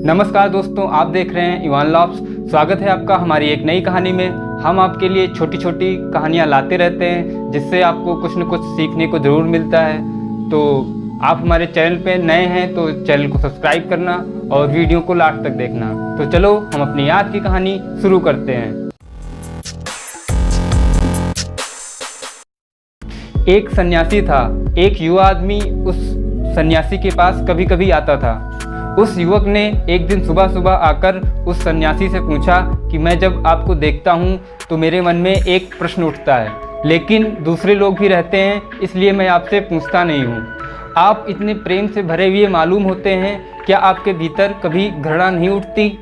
नमस्कार दोस्तों, आप देख रहे हैं इवान लॉब्स। स्वागत है आपका हमारी एक नई कहानी में। हम आपके लिए छोटी छोटी कहानियां लाते रहते हैं जिससे आपको कुछ न कुछ सीखने को ज़रूर मिलता है। तो आप हमारे चैनल पे नए हैं तो चैनल को सब्सक्राइब करना और वीडियो को लास्ट तक देखना। तो चलो हम अपनी आज की कहानी शुरू करते हैं। एक सन्यासी था। एक युवा आदमी उस सन्यासी के पास कभी कभी आता था। उस युवक ने एक दिन सुबह सुबह आकर उस सन्यासी से पूछा कि मैं जब आपको देखता हूँ तो मेरे मन में एक प्रश्न उठता है, लेकिन दूसरे लोग भी रहते हैं इसलिए मैं आपसे पूछता नहीं हूँ। आप इतने प्रेम से भरे हुए मालूम होते हैं, क्या आपके भीतर कभी घृणा नहीं उठती?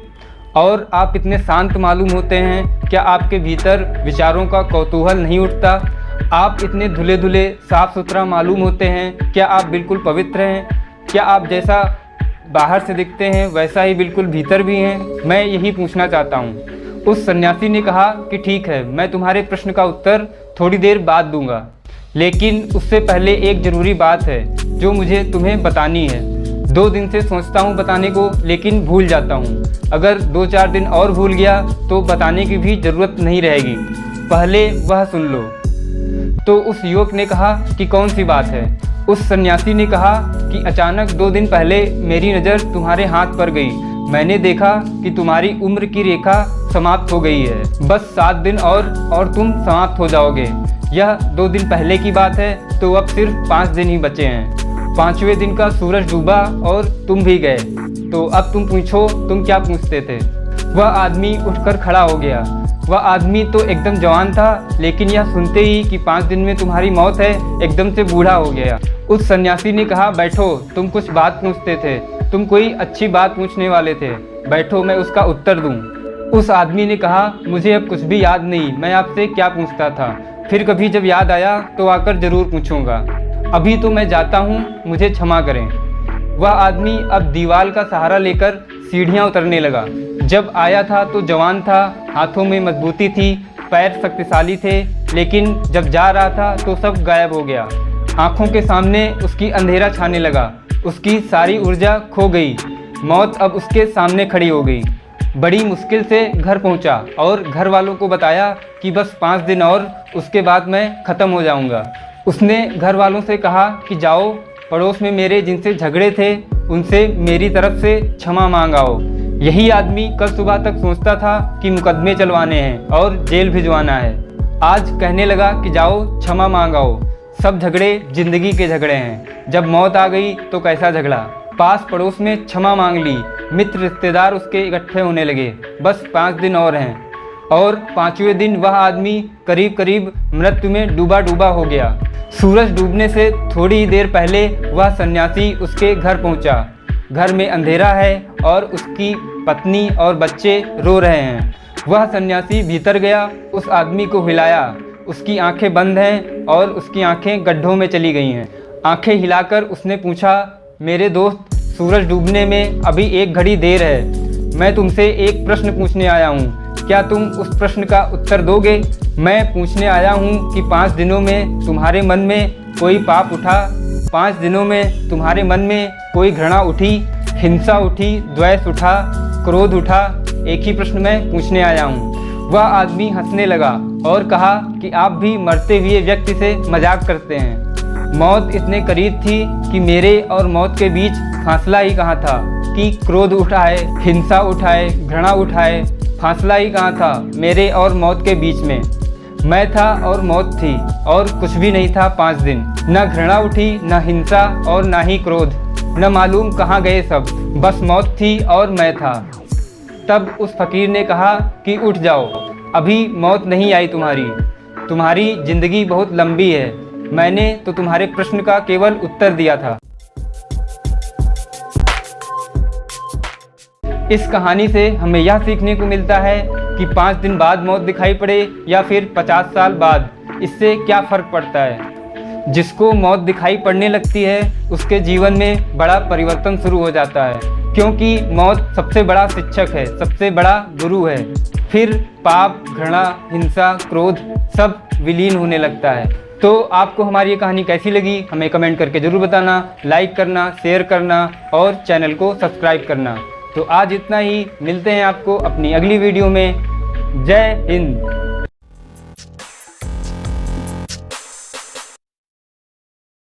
और आप इतने शांत मालूम होते हैं, क्या आपके भीतर विचारों का कौतूहल नहीं उठता? आप इतने धुले धुले साफ सुथरा मालूम होते हैं, क्या आप बिल्कुल पवित्र हैं? क्या आप जैसा बाहर से दिखते हैं वैसा ही बिल्कुल भीतर भी हैं? मैं यही पूछना चाहता हूँ। उस सन्यासी ने कहा कि ठीक है, मैं तुम्हारे प्रश्न का उत्तर थोड़ी देर बाद दूंगा, लेकिन उससे पहले एक ज़रूरी बात है जो मुझे तुम्हें बतानी है। 2 दिन से सोचता हूँ बताने को, लेकिन भूल जाता हूँ। अगर 2-4 दिन और भूल गया तो बताने की भी ज़रूरत नहीं रहेगी। पहले वह सुन लो। तो उस युवक ने कहा कि कौन सी बात है? उस सन्यासी ने कहा कि अचानक 2 दिन पहले मेरी नज़र तुम्हारे हाथ पर गई। मैंने देखा कि तुम्हारी उम्र की रेखा समाप्त हो गई है। बस 7 दिन और तुम समाप्त हो जाओगे। यह 2 दिन पहले की बात है, तो अब सिर्फ 5 दिन ही बचे हैं। 5वें दिन का सूरज डूबा और तुम भी गए। तो अब तुम पूछो, तुम क्या पूछते थे? वह आदमी उठकर खड़ा हो गया। वह आदमी तो एकदम जवान था, लेकिन यह सुनते ही कि 5 दिन में तुम्हारी मौत है, एकदम से बूढ़ा हो गया। उस सन्यासी ने कहा, बैठो, तुम कुछ बात पूछते थे, तुम कोई अच्छी बात पूछने वाले थे। बैठो, मैं उसका उत्तर दूं। उस आदमी ने कहा, मुझे अब कुछ भी याद नहीं, मैं आपसे क्या पूछता था। फिर कभी जब याद आया तो आकर ज़रूर पूछूंगा। अभी तो मैं जाता हूँ, मुझे क्षमा करें। वह आदमी अब दीवार का सहारा लेकर सीढ़ियाँ उतरने लगा। जब आया था तो जवान था, हाथों में मजबूती थी, पैर शक्तिशाली थे, लेकिन जब जा रहा था तो सब गायब हो गया। आंखों के सामने उसकी अंधेरा छाने लगा। उसकी सारी ऊर्जा खो गई। मौत अब उसके सामने खड़ी हो गई। बड़ी मुश्किल से घर पहुंचा और घर वालों को बताया कि बस 5 दिन और, उसके बाद मैं ख़त्म हो जाऊंगा। उसने घर वालों से कहा कि जाओ, पड़ोस में मेरे जिनसे झगड़े थे उनसे मेरी तरफ से क्षमा मांग आओ। यही आदमी कल सुबह तक सोचता था कि मुकदमे चलवाने हैं और जेल भिजवाना है, आज कहने लगा कि जाओ क्षमा मांग आओ। सब झगड़े जिंदगी के झगड़े हैं। जब मौत आ गई तो कैसा झगड़ा। पास पड़ोस में क्षमा मांग ली। मित्र रिश्तेदार उसके इकट्ठे होने लगे। बस 5 दिन और हैं। और 5वें दिन वह आदमी करीब करीब मृत्यु में डूबा डूबा हो गया। सूरज डूबने से थोड़ी ही देर पहले वह सन्यासी उसके घर पहुंचा। घर में अंधेरा है और उसकी पत्नी और बच्चे रो रहे हैं। वह सन्यासी भीतर गया, उस आदमी को हिलाया। उसकी आंखें बंद हैं और उसकी आंखें गड्ढों में चली गई हैं। आंखें हिलाकर उसने पूछा, मेरे दोस्त, सूरज डूबने में अभी 1 घड़ी देर है। मैं तुमसे एक प्रश्न पूछने आया हूँ, क्या तुम उस प्रश्न का उत्तर दोगे? मैं पूछने आया हूँ कि 5 दिनों में तुम्हारे मन में कोई पाप उठा? 5 दिनों में तुम्हारे मन में कोई घृणा उठी, हिंसा उठी, द्वेष उठा, क्रोध उठा? एक ही प्रश्न मैं पूछने आया हूँ। वह आदमी हंसने लगा और कहा कि आप भी मरते हुए व्यक्ति से मजाक करते हैं। मौत इतने करीब थी कि मेरे और मौत के बीच फासला ही कहाँ था कि क्रोध उठाए, हिंसा उठाए, घृणा उठाए। फासला ही कहाँ था मेरे और मौत के बीच में। मैं था और मौत थी और कुछ भी नहीं था 5 दिन। न घृणा उठी, न हिंसा और न ही क्रोध। न मालूम कहाँ गए सब, बस मौत थी और मैं था। तब उस फकीर ने कहा कि उठ जाओ, अभी मौत नहीं आई तुम्हारी जिंदगी बहुत लंबी है। मैंने तो तुम्हारे प्रश्न का केवल उत्तर दिया था। इस कहानी से हमें यह सीखने को मिलता है कि 5 दिन बाद मौत दिखाई पड़े या फिर 50 साल बाद, इससे क्या फ़र्क पड़ता है। जिसको मौत दिखाई पड़ने लगती है उसके जीवन में बड़ा परिवर्तन शुरू हो जाता है, क्योंकि मौत सबसे बड़ा शिक्षक है, सबसे बड़ा गुरु है। फिर पाप, घृणा, हिंसा, क्रोध सब विलीन होने लगता है। तो आपको हमारी ये कहानी कैसी लगी हमें कमेंट करके ज़रूर बताना, लाइक करना, शेयर करना और चैनल को सब्सक्राइब करना। तो आज इतना ही, मिलते हैं आपको अपनी अगली वीडियो में। जय हिंद।